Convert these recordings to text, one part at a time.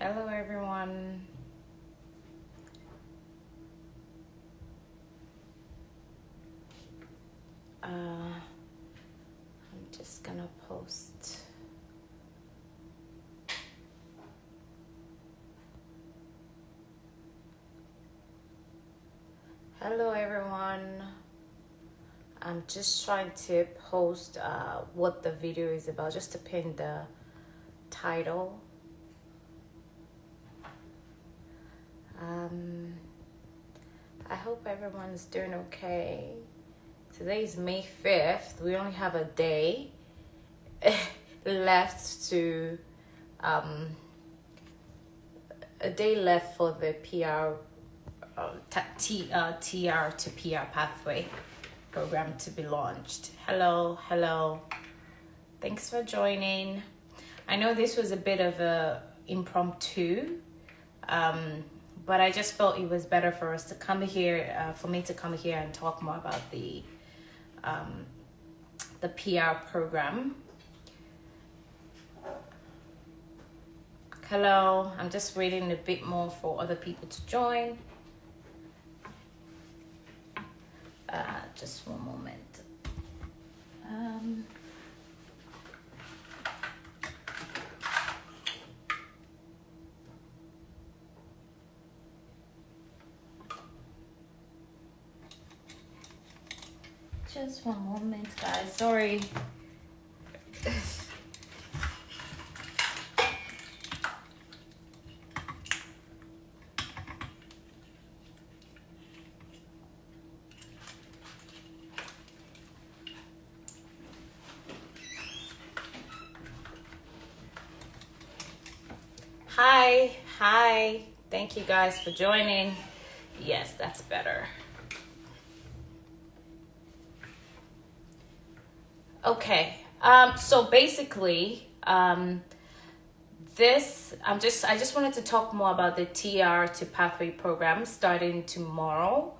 Hello, everyone. I'm just gonna post. Hello, everyone. I'm just trying to post what the video is about, just to pin the title. I hope everyone's doing okay. Today is May 5th. We only have a day left to for the PR TR to PR pathway program to be launched. Hello. Thanks for joining. I know this was a bit of a impromptu, but I just felt it was better for us to come here, for me to come here and talk more about the PR program. Hello, I'm just waiting a bit more for other people to join. Just one moment. Just one moment, guys. Sorry. Hi. Thank you guys for joining. Yes, that's better. Okay. So basically, I just wanted to talk more about the TR to Pathway program starting tomorrow,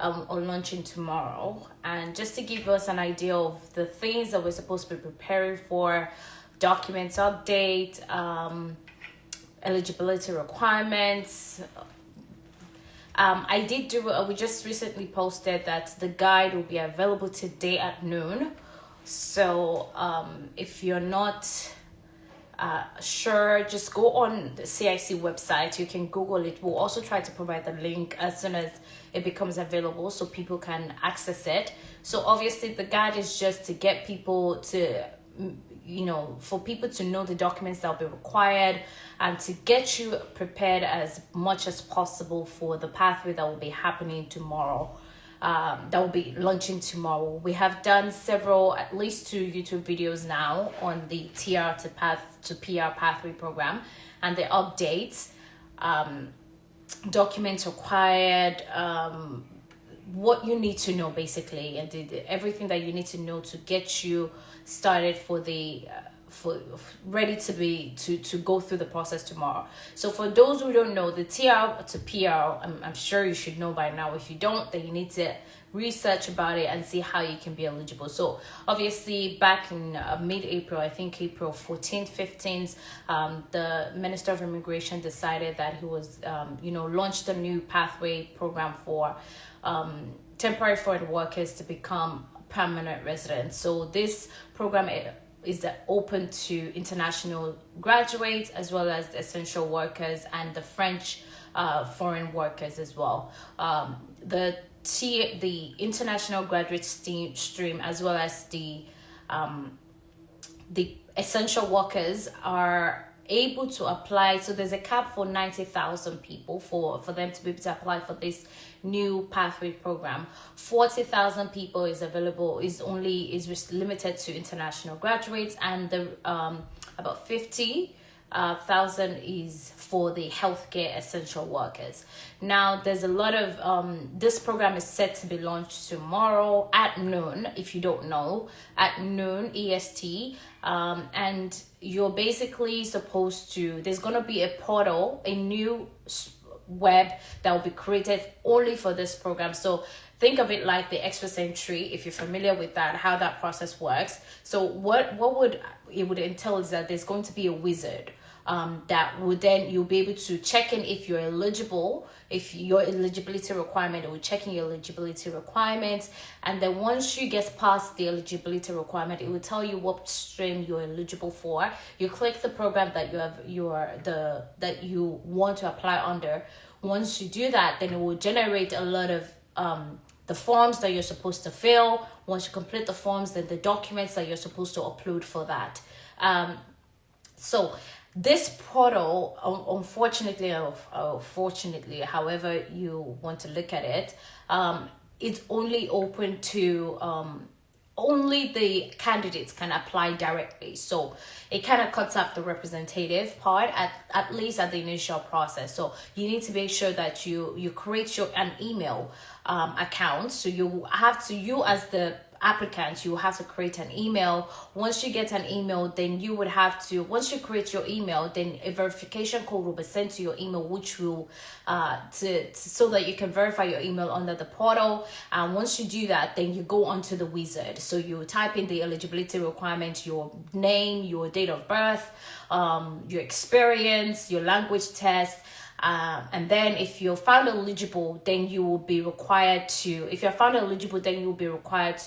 or launching tomorrow, and just to give us an idea of the things that we're supposed to be preparing for, documents update, eligibility requirements. We just recently posted that the guide will be available today at noon. So if you're not sure, just go on the CIC website. You can Google it. We'll also try to provide the link as soon as it becomes available so people can access it. So obviously the guide is just to get people to, for people to know the documents that will be required and to get you prepared as much as possible for the pathway that will be happening tomorrow. That will be launching tomorrow. We have done at least 2 YouTube videos now on the TR to PR pathway program and the updates, documents required, what you need to know basically, and everything that you need to know to get you started for the ready to go through the process tomorrow. So for those who don't know, the TR to PR, I'm sure you should know by now. If you don't, then you need to research about it and see how you can be eligible. So obviously back in mid-April, I think April 14th, 15th, the Minister of Immigration decided that he was, launched a new pathway program for temporary foreign workers to become permanent residents. So this program is open to international graduates as well as the essential workers and the French foreign workers as well. The international graduate stream as well as the essential workers are able to apply. So there's a cap for 90,000 people for them to be able to apply for this new pathway program. 40,000 people is limited to international graduates, and the about 50,000 is for the healthcare essential workers. Now there's a lot of this program is set to be launched tomorrow at noon, if you don't know, at noon EST, and you're basically supposed to, there's going to be a portal, a new web that will be created only for this program. So think of it like the Express Entry, if you're familiar with that, how that process works. So what would entail is that there's going to be a wizard that would then you'll be able to check in if you're eligible, if your eligibility requirement, it will check in your eligibility requirements. And then once you get past the eligibility requirement, it will tell you what stream you're eligible for. You click the program that that you want to apply under. Once you do that, then it will generate a lot of the forms that you're supposed to fill. Once you complete the forms, then the documents that you're supposed to upload for that. So this portal, unfortunately, or fortunately, however you want to look at it, it's only open to only the candidates can apply directly. So it kind of cuts out the representative part at least at the initial process. So you need to make sure that you create an email account. So you as the applicant, you have to create an email. Once you get an email, then you would have to, once you create your email, then a verification code will be sent to your email, which will so that you can verify your email under the portal. And once you do that, then you go onto the wizard. So you type in the eligibility requirements, your name, your date of birth, your experience, your language test. And then if you're found eligible, then you will be required to,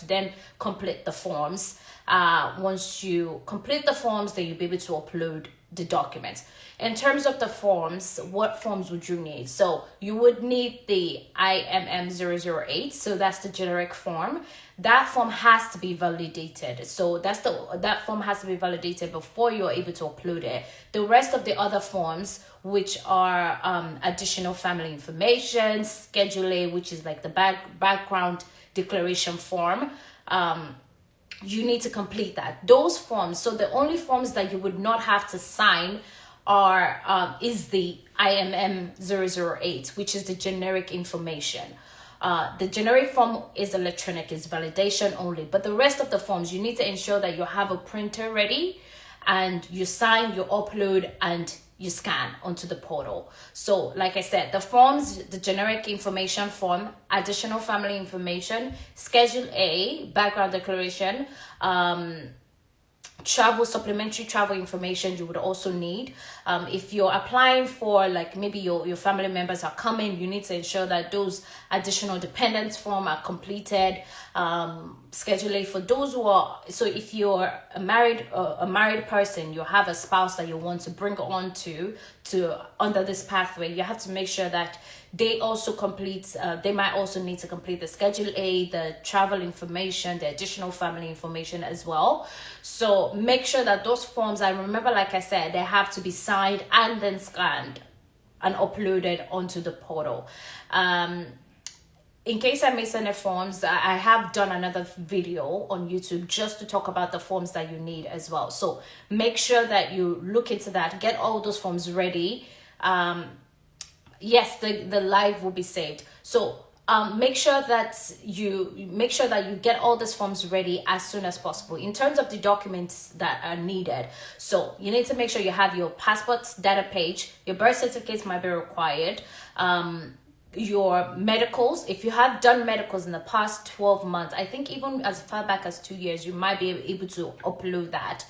then complete the forms. Once you complete the forms, then you'll be able to upload the documents. In terms of the forms, what forms would you need? So you would need the IMM008. So that's the generic form. That form has to be validated. So that form has to be validated before you're able to upload it. The rest of the other forms, which are additional family information, Schedule A, which is like the background declaration form, you need to complete that. Those forms, so the only forms that you would not have to sign is the IMM008, which is the generic information. The generic form is electronic, is validation only, but the rest of the forms, you need to ensure that you have a printer ready and you sign, you upload, and you scan onto the portal. So like I said, the forms, the generic information form, additional family information, Schedule A, background declaration, supplementary travel information you would also need. If you're applying for, like, maybe your family members are coming, you need to ensure that those additional dependents form are completed. Schedule A for those who are, so if you're a married person, you have a spouse that you want to bring on to under this pathway, you have to make sure that they also complete, they might also need to complete the Schedule A, the travel information, the additional family information as well. So make sure that those forms, and remember, like I said, they have to be signed and then scanned and uploaded onto the portal. In case I missed any forms, I have done another video on YouTube just to talk about the forms that you need as well. So make sure that you look into that, get all those forms ready. Yes, the live will be saved. So make sure that you get all these forms ready as soon as possible. In terms of the documents that are needed, so you need to make sure you have your passport data page, your birth certificates might be required, your medicals. If you have done medicals in the past 12 months, I think even as far back as 2 years, you might be able to upload that.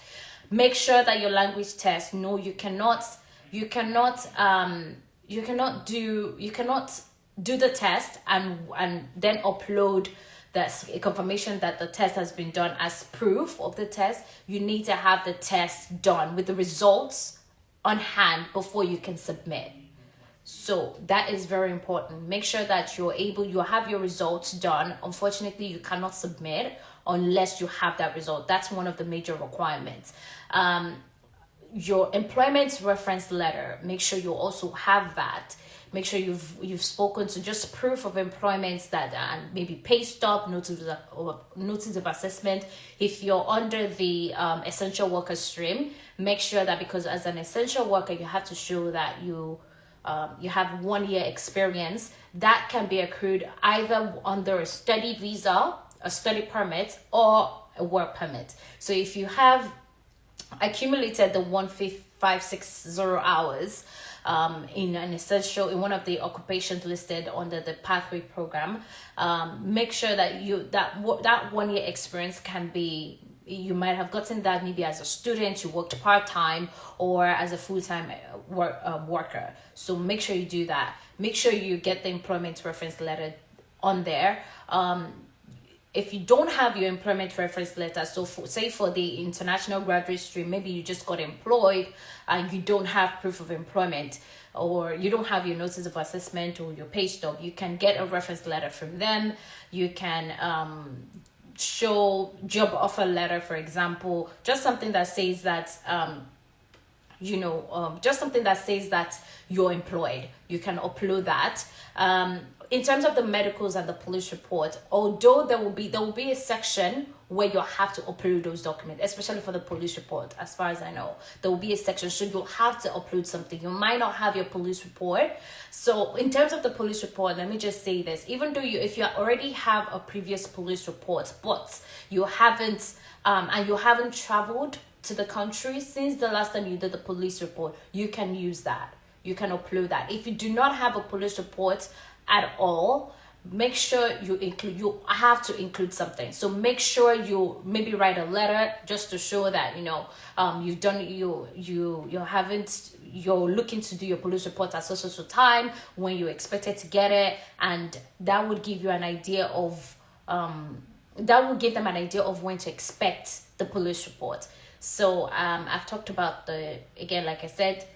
Make sure that your language test, no, you cannot do the test and then upload a confirmation that the test has been done as proof of the test. You need to have the test done with the results on hand before you can submit. So that is very important. Make sure that you have your results done. Unfortunately, you cannot submit unless you have that result. That's one of the major requirements. Your employment reference letter, make sure you also have that. Make sure you've spoken to just proof of employment, that and maybe pay stub, notice of assessment. If you're under the essential worker stream, make sure that, because as an essential worker, you have to show that you have 1 year experience. That can be accrued either under a study visa, a study permit, or a work permit. So if you have accumulated the 1,560 hours in one of the occupations listed under the pathway program, make sure that that 1 year experience can be you might have gotten that maybe as a student, you worked part-time, or as a full-time worker. So make sure you do that. Make sure you get the employment reference letter on there. If you don't have your employment reference letter, so say for the international graduate stream, maybe you just got employed and you don't have proof of employment, or you don't have your notice of assessment or your pay stub, you can get a reference letter from them. You can show job offer letter, for example, just something that says that just something that says that you're employed. You can upload that. In terms of the medicals and the police report, although there will be a section where you have to upload those documents, especially for the police report. As far as I know, there will be a section, so you'll have to upload something. You might not have your police report. So in terms of the police report, let me just say this: even though if you already have a previous police report, but you haven't and you haven't traveled to the country since the last time you did the police report, you can use that. You can upload that. If you do not have a police report at all, make sure you have to include something. So make sure you maybe write a letter just to show that you've done you're looking to do your police report at so time, when you expected to get it, and that would give you an idea of that will give them an idea of when to expect the police report. So I've talked about like I said,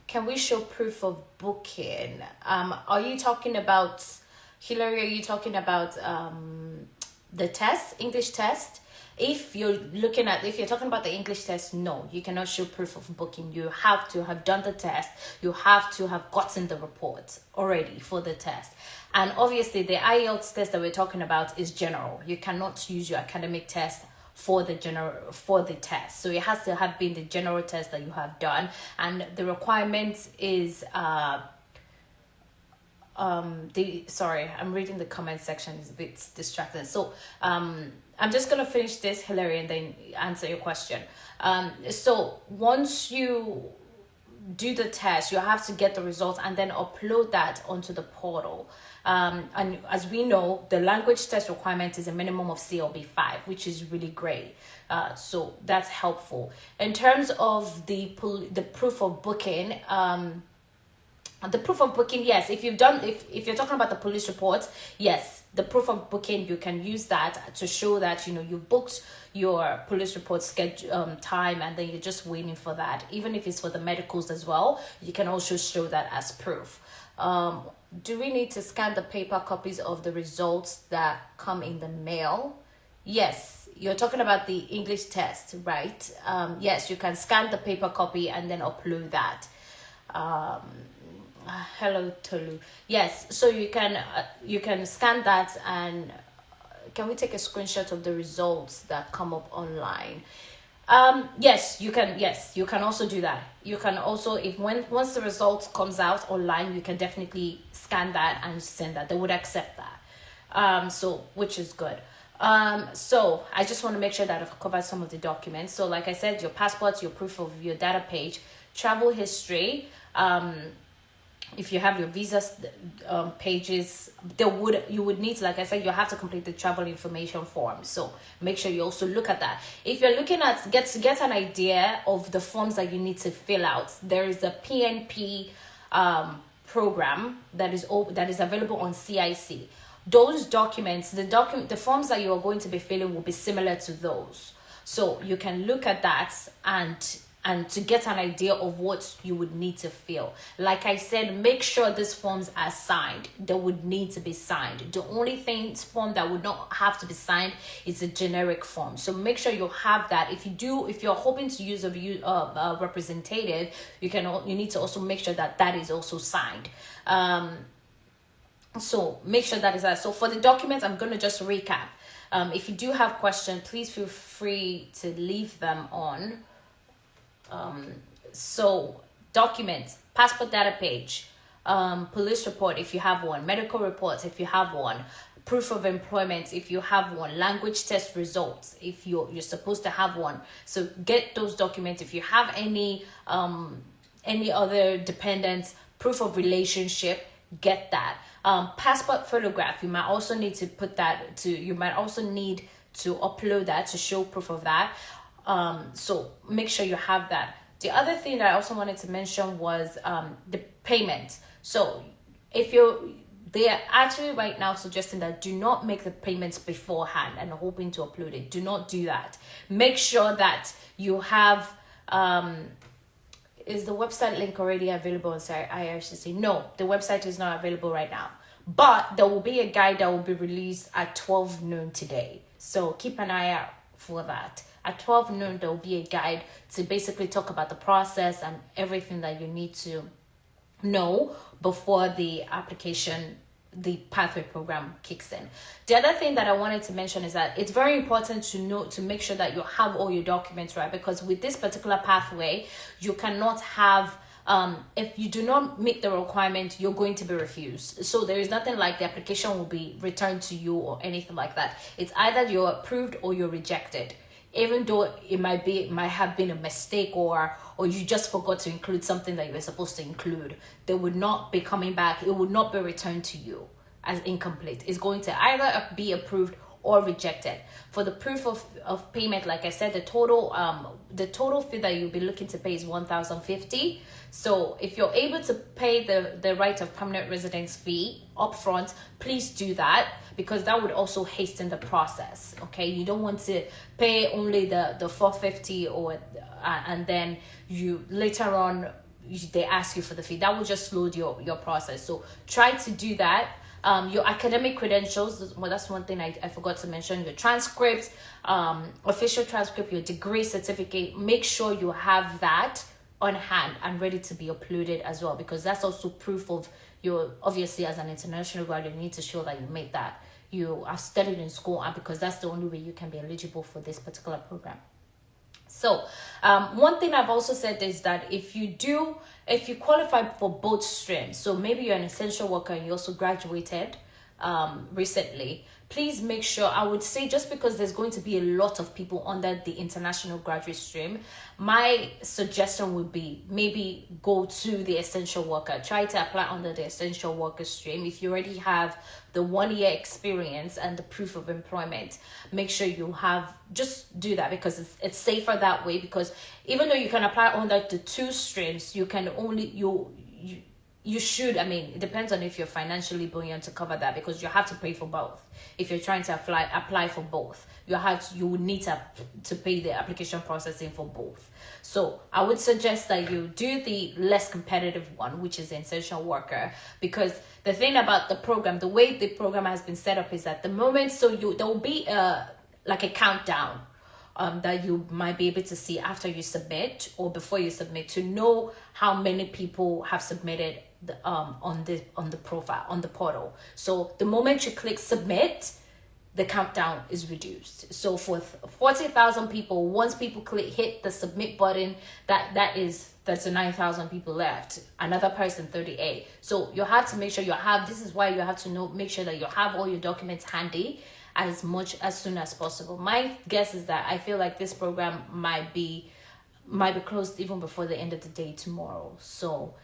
can we show proof of booking? Are you talking about, Hillary, are you talking about the test, English test? If you're talking about the English test, no, you cannot show proof of booking. You have to have done the test. You have to have gotten the report already for the test. And obviously the IELTS test that we're talking about is general. You cannot use your academic test for the test. So it has to have been the general test that you have done, and the requirement is I'm reading the comment section, is a bit distracting. So I'm just gonna finish this, Hillary, and then answer your question. So once you do the test, you have to get the results and then upload that onto the portal. And as we know, the language test requirement is a minimum of CLB 5, which is really great. So that's helpful. In terms of the proof of booking, yes, if you're talking about the police report, yes, the proof of booking, you can use that to show that you booked your police report schedule time, and then you're just waiting for that. Even if it's for the medicals as well, you can also show that as proof. Do we need to scan the paper copies of the results that come in the mail? Yes, you're talking about the English test, right? Yes, you can scan the paper copy and then upload that. Hello, Tolu. Yes, so you can scan that, and can we take a screenshot of the results that come up online? Yes, you can. Yes, you can also do that. You can also, once the results comes out online, you can definitely scan that and send that. They would accept that. So which is good. So I just want to make sure that I've covered some of the documents. So like I said, your passport, your proof of your data page, travel history, if you have your visa pages, you would need to, like I said, you have to complete the travel information form. So make sure you also look at that. If you're looking at get an idea of the forms that you need to fill out, there is a PNP program that is available on CIC. Those documents, the forms that you are going to be filling will be similar to those. So you can look at that and to get an idea of what you would need to fill. Like I said, make sure these forms are signed. They would need to be signed. The only form that would not have to be signed is a generic form. So make sure you have that. If you're hoping to use a representative, you need to also make sure that is also signed. So make sure that is that. So for the documents, I'm going to just recap. If you do have questions, please feel free to leave them on. So documents, passport data page, police report if you have one, medical reports if you have one, proof of employment if you have one, language test results if you're supposed to have one. So get those documents. If you have any other dependents, proof of relationship, get that. Passport photograph, you might also need to upload that, to show proof of that. So make sure you have that. The other thing that I also wanted to mention was the payment. So if they are actually right now suggesting that do not make the payments beforehand and hoping to upload it. Do not do that. Make sure that you have, is the website link already available on IRCC? No, the website is not available right now. But there will be a guide that will be released at 12 noon today. So keep an eye out for that. At 12 noon, there will be a guide to basically talk about the process and everything that you need to know before the application, the pathway program kicks in. The other thing that I wanted to mention is that it's very important to know, to make sure that you have all your documents right, because with this particular pathway, you cannot have, if you do not meet the requirement, you're going to be refused. So there is nothing like the application will be returned to you or anything like that. It's either you're approved or you're rejected. Even though it might have been a mistake, or you just forgot to include something that you were supposed to include, they would not be coming back. It would not be returned to you as incomplete. It's going to either be approved or rejected. For the proof of payment, like I said, the total fee that you'll be looking to pay is 1,050. So if you're able to pay the right of permanent residence fee upfront, please do that, because that would also hasten the process. Okay, you don't want to pay only the 450 or and then you later on they ask you for the fee. That will just slow your process. So try to do that. Your academic credentials, well, that's one thing I forgot to mention. Your transcripts, official transcript, your degree certificate, make sure you have that on hand and ready to be uploaded as well, because that's also proof of your, obviously as an international graduate, you need to show that you made that, you are studied in school, and because that's the only way you can be eligible for this particular program. So one thing I've also said is that if you qualify for both streams, so maybe you're an essential worker and you also graduated recently, please make sure, I would say, just because there's going to be a lot of people under the international graduate stream, my suggestion would be maybe go to the essential worker. Try to apply under the essential worker stream. If you already have the 1 year experience and the proof of employment, make sure you have, just do that, because it's safer that way. Because even though you can apply under the two streams, you can only, you should, I mean, it depends on if you're financially buoyant to cover that, because you have to pay for both. If you're trying to apply for both, you would need to pay the application processing for both. So I would suggest that you do the less competitive one, which is the essential worker, because the thing about the program, the way the program has been set up is at the moment, so there will be like a countdown that you might be able to see after you submit or before you submit, to know how many people have submitted on the profile, on the portal. So the moment you click submit, the countdown is reduced. So for 40,000 people, once people hit the submit button, that's 9,000 people left. Another person 38. So you have to make sure this is why you have to make sure that you have all your documents handy as soon as possible. My guess is that I feel like this program might be closed even before the end of the day tomorrow. So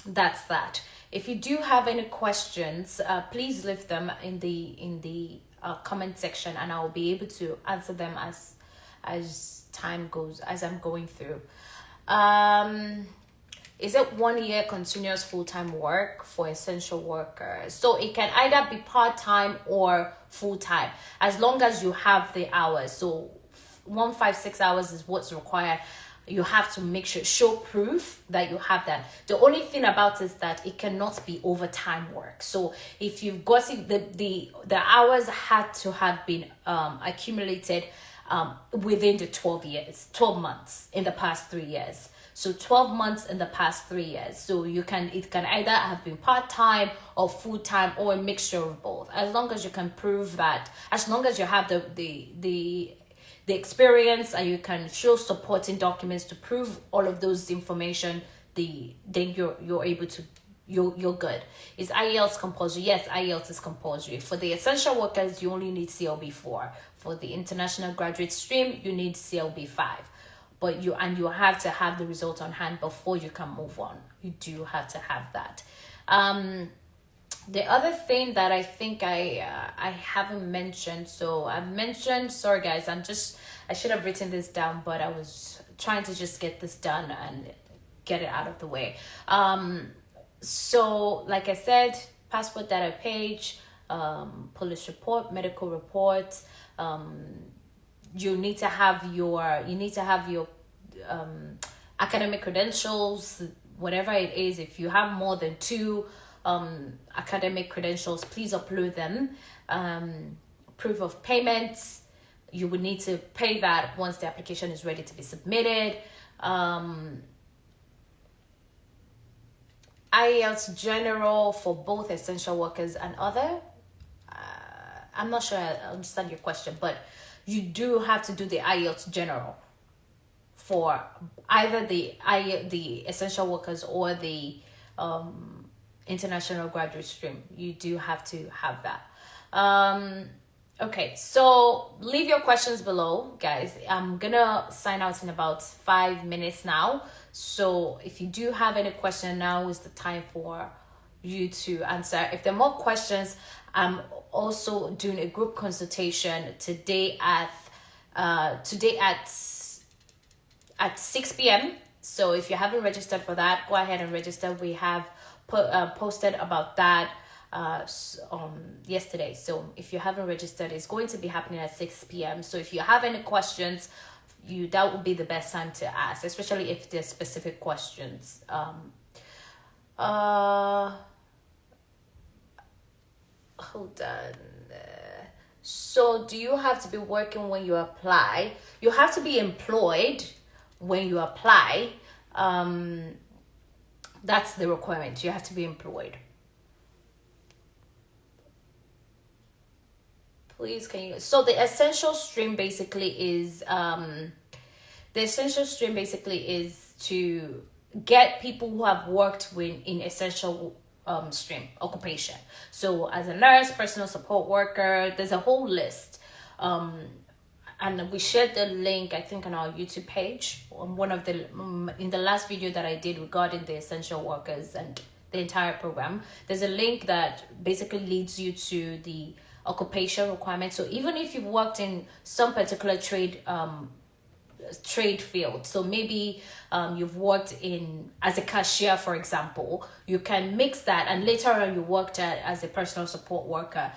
that's that. If you do have any questions, please leave them in the comment section, and I'll be able to answer them as time goes, as I'm going through. Is it 1 year continuous full-time work for essential workers? So it can either be part-time or full-time, as long as you have the hours. So 156 hours is what's required. You have to show proof that you have that. The only thing about it is that it cannot be overtime work. So if you've got the hours had to have been accumulated within the 12 months in the past 3 years. So 12 months in the past 3 years. So it can either have been part-time or full-time or a mixture of both. As long as you can prove that, as long as you have the experience and you can show supporting documents to prove all of those information, then you're able to, you're good. Is IELTS compulsory? Yes, IELTS is compulsory. For the essential workers, you only need CLB 4. For the international graduate stream, you need CLB 5. But you have to have the result on hand before you can move on. You do have to have that. The other thing that I think I haven't mentioned, so I mentioned, sorry guys, I should have written this down, but I was trying to just get this done and get it out of the way. So like I said, passport data page, police report, medical report. You need to have your academic credentials, whatever it is. If you have more than two academic credentials, please upload them. Proof of payments, you would need to pay that once the application is ready to be submitted. IELTS general for both essential workers and other. I'm not sure I understand your question, but you do have to do the IELTS general for either the essential workers or the international graduate stream. You do have to have that. Okay, so leave your questions below, guys. I'm gonna sign out in about 5 minutes now. So if you do have any question, now is the time for you to answer. If there are more questions, I'm also doing a group consultation today at 6 p.m. So if you haven't registered for that, go ahead and register. We have posted about that yesterday. So if you haven't registered, it's going to be happening at 6 p.m. So if you have any questions, that would be the best time to ask, especially if there's specific questions. Hold on. So do you have to be working when you apply? You have to be employed when you apply. That's the requirement. You have to be employed. Please, can you? So the essential stream basically is to get people who have worked in essential stream occupation. So as a nurse, personal support worker, there's a whole list. And we shared the link, I think, on our YouTube page on in the last video that I did regarding the essential workers and the entire program. There's a link that basically leads you to the occupation requirements. So even if you've worked in some particular trade field, so maybe you've worked as a cashier, for example, you can mix that, and later on you worked as a personal support worker.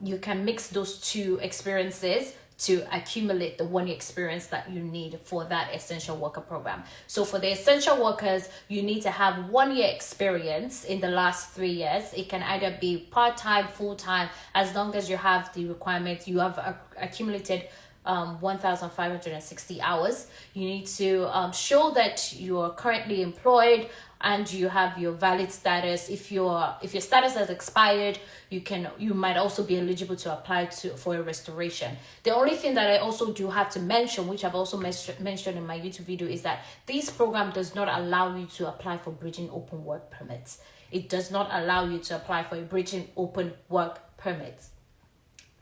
You can mix those two experiences to accumulate the 1 year experience that you need for that essential worker program. So for the essential workers, you need to have 1 year experience in the last 3 years. It can either be part-time, full-time, as long as you have the requirement, you have accumulated 1,560 hours. You need to show that you are currently employed and you have your valid status. If your status has expired, you might also be eligible to apply for a restoration. The only thing that I also do have to mention, which I've also mentioned in my YouTube video, is that this program does not allow you to apply for bridging open work permits. It does not allow you to apply for a bridging open work permit.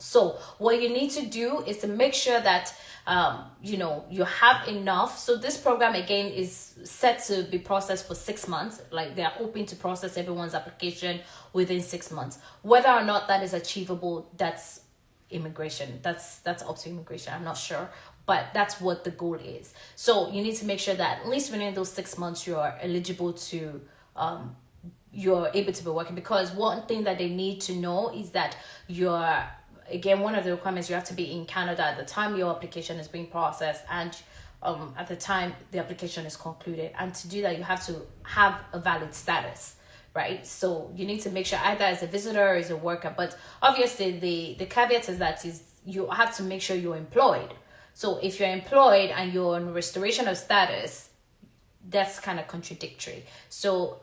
So what you need to do is to make sure that you have enough. So this program again is set to be processed for 6 months. Like, they are hoping to process everyone's application within 6 months. Whether or not that is achievable, that's immigration. That's up to immigration. I'm not sure, but that's what the goal is. So you need to make sure that at least within those 6 months you are eligible to you're able to be working, because one thing that they need to know is that again, one of the requirements, you have to be in Canada at the time your application is being processed and at the time the application is concluded. And to do that, you have to have a valid status, right? So you need to make sure either as a visitor or as a worker. But obviously the caveat is that you have to make sure you're employed. So if you're employed and you're on restoration of status, that's kind of contradictory. So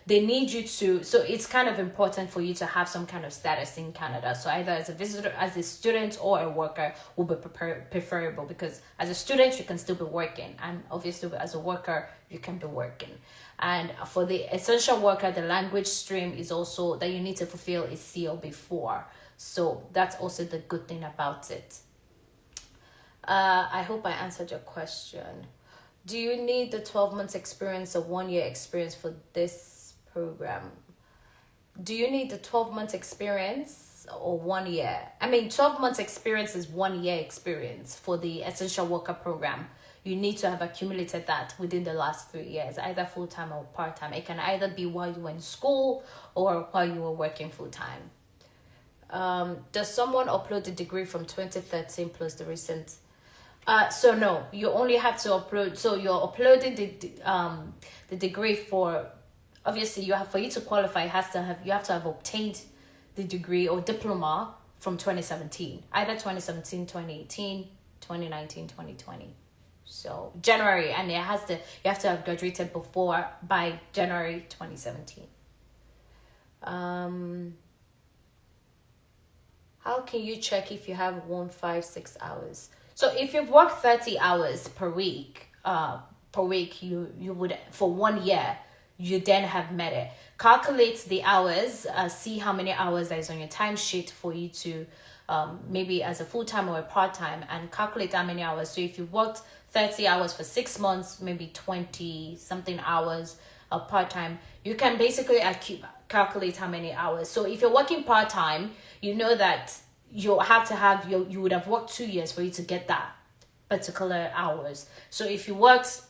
they need you to, so it's kind of important for you to have some kind of status in Canada. So either as a visitor, as a student, or a worker will be preferable, because as a student you can still be working, and obviously as a worker you can be working. And for the essential worker, the language stream is also that you need to fulfill a CLB4. So that's also the good thing about it. I hope I answered your question. Do you need the 12 months experience or 1 year experience for this program? Do you need the 12 months experience or 1 year? I mean, 12 months experience is 1 year experience for the essential worker program. You need to have accumulated that within the last 3 years, either full time or part time. It can either be while you were in school or while you were working full time. Does someone upload the degree from 2013 plus the recent? So no, you only have to upload. So you're uploading the degree for, obviously you have, for you to qualify, you have to have obtained the degree or diploma from 2017, either 2017, 2018, 2019, 2020. So January, and you have to have graduated by January 2017. How can you check if you have 156 hours? So if you've worked 30 hours per week, you would, for 1 year, you then have met it. Calculate the hours, see how many hours there is on your timesheet for you to, maybe as a full-time or a part-time, and calculate how many hours. So if you've worked 30 hours for 6 months, maybe 20 something hours part-time, you can basically calculate how many hours. So if you're working part-time, you know that you would have worked 2 years for you to get that particular hours. So if you worked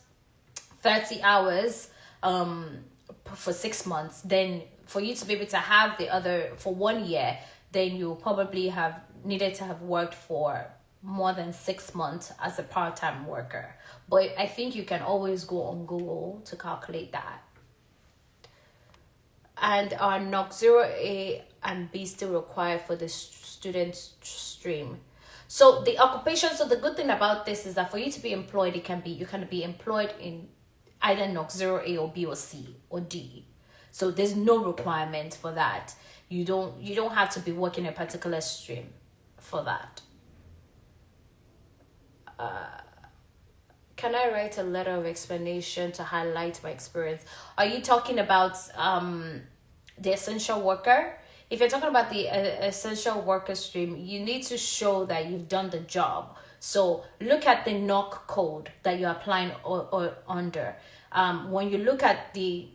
30 hours for 6 months, then for you to be able to have the other for 1 year, then you probably have needed to have worked for more than 6 months as a part-time worker. But I think you can always go on Google to calculate that. And are NOC 0A and B still required for the student stream? So the occupation, so the good thing about this is that for you to be employed, you can be employed in either NOC 0A or B or C or D. So there's no requirement for that. You don't have to be working a particular stream for that. Can I write a letter of explanation to highlight my experience? Are you talking about the essential worker? If you're talking about the essential worker stream, you need to show that you've done the job. So look at the NOC code that you're applying or under. When you look at the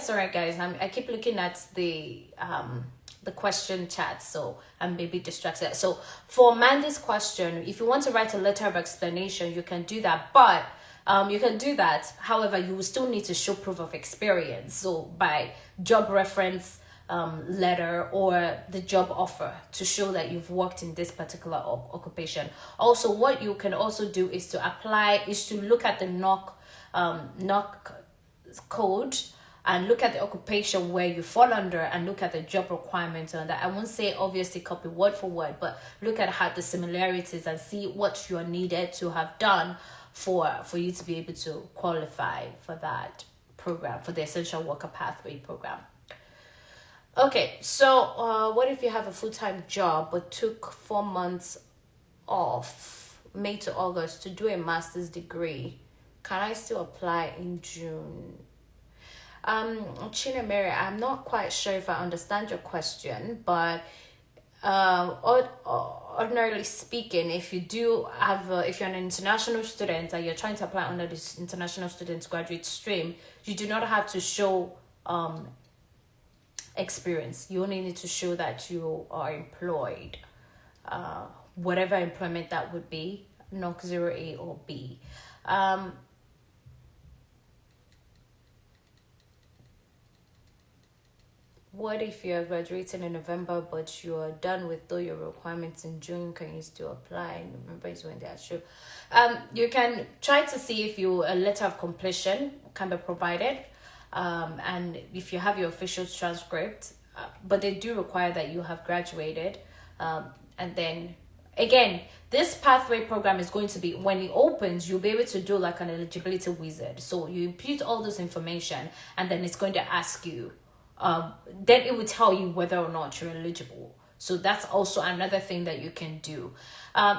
sorry guys, I keep looking at the question chat, so I'm maybe distracted. So for Mandy's question, if you want to write a letter of explanation, you can do that, but you can do that. However, you will still need to show proof of experience, so by job reference letter or the job offer to show that you've worked in this particular occupation. Also, what you can also do is to look at the NOC code and look at the occupation where you fall under and look at the job requirements on that. I won't say obviously copy word for word, but look at how the similarities and see what you're needed to have done for you to be able to qualify for that program, for the Essential Worker Pathway program. Okay, so what if you have a full-time job but took 4 months off, May to August, to do a master's degree? Can I still apply in June? China Mary, I'm not quite sure if I understand your question, but ordinarily speaking, if you're an international student and you're trying to apply under this international student graduate stream, you do not have to show experience. You only need to show that you are employed, whatever employment that would be, NOC 0A or B. What if you're graduating in November but you are done with all your requirements in June? Can you still apply? November is when they are true. You can try to see if a letter of completion can be provided, and if you have your official transcript, but they do require that you have graduated. And then again, this pathway program is going to be, when it opens, you'll be able to do like an eligibility wizard. So you input all this information and then it's going to ask you, then it will tell you whether or not you're eligible. So that's also another thing that you can do.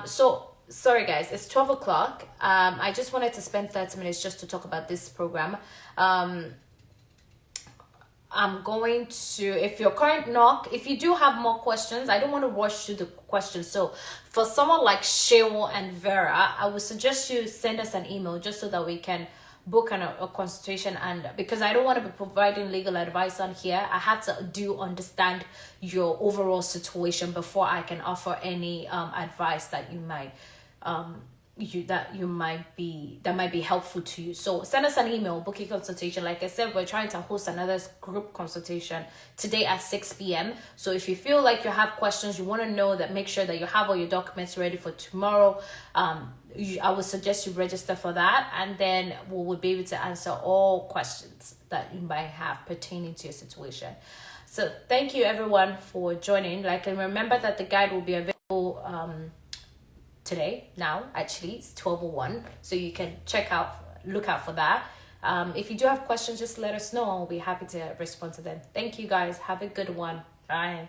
So sorry guys, it's 12 o'clock. I just wanted to spend 30 minutes just to talk about this program. I'm going to, if your current knock, if you do have more questions, I don't want to rush to the questions. So for someone like Shewo and Vera, I would suggest you send us an email just so that we can book a consultation. And because I don't want to be providing legal advice on here, I had to understand your overall situation before I can offer any advice that you might that might be helpful to you. So send us an email, book a consultation. Like I said, we're trying to host another group consultation today at 6 p.m. So if you feel like you have questions, you want to know, that make sure that you have all your documents ready for tomorrow. I would suggest you register for that, and then we will be able to answer all questions that you might have pertaining to your situation. So thank you everyone for joining. Like, and remember that the guide will be available today. Now actually it's 12:01, so you can look out for that. If you do have questions, just let us know and we'll be happy to respond to them. Thank you guys, have a good one. Bye.